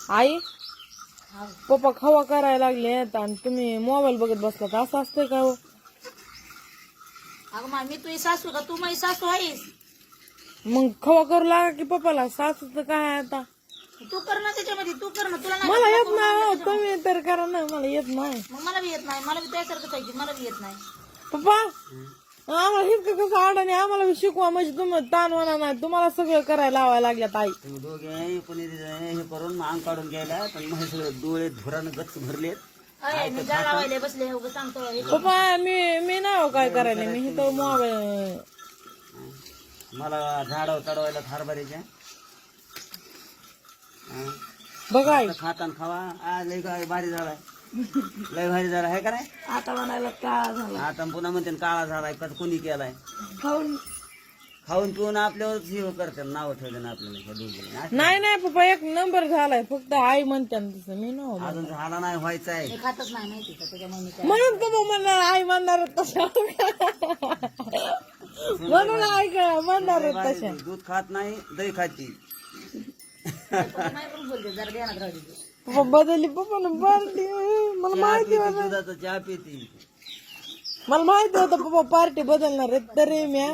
आई पप्पा खवा करायला लागले आणि तुम्ही मोबाईल बघत बसलात असं असतंय का हो? अगं मा मी तुझी सासू का तू माझी सासू आहेस? मग खवा करू लागा की पप्पाला सासूचं काय आहे आता? तू कर ना त्याच्यामध्ये, तू कर ना. तुला नाही मला तुला येत करून नाही हो आणलं त्याच्यामध्ये. तुम्ही तर करा ना मला येत नाही मग मला बी येत नाही, मला बी त्यासारखंच आहे की मला बी येत नाही. पप्पा आम्हाला हितकं कसं अडाणी आम्हाला बी शिकवा म्हणजे तुम्ही ताण होणार नाही तुम्हाला सगळं करायला लावायला लागल्यात आई तुम्ही दोघे कोणी हे करून अंग काढून घ्यायला पण मग सगळे डोळे धुरानं गच्च भरलेत. अरे मी जाळ लावायला बसले उगाच सांगतो हे कर. पप्पा मी नाही हो काय करायला मी इथं मोबाईल मला झाडावर चढवायला हरभऱ्याच्या बघा आई खाताना खावा आज लय काय भारी झालाय लय भारी झाला आहे का नाही आता म्हणायला का झाला आता पुन्हा म्हणते काळा झालाय का कोणी केलाय खाऊन खाऊन पिऊन आपल्यावर जीव करते नाव ठेवले ना आपल्याला त्या दोघीला. नाही नाही पप्पा एक नंबर झालाय फक्त आई म्हणते ना तसं मी नाही अजून झाला नाही व्हायचा आहे मी खातच नाही माहिती का त्याच्यामुळे मी काय म्हणून पप्पा म्हणणार आई म्हणणार तशा म्हणून आई काय म्हणणार तशा दूध खात नाही दही खाती नाही पण बोलते जरा ध्यानात राहू दे. पप्पा बदलली पप्पा बदलली मला माहिती होतं दुधाचा चहा पिती मला माहिती होतं पप्पा पार्टी बदलणार आहेत तरी मी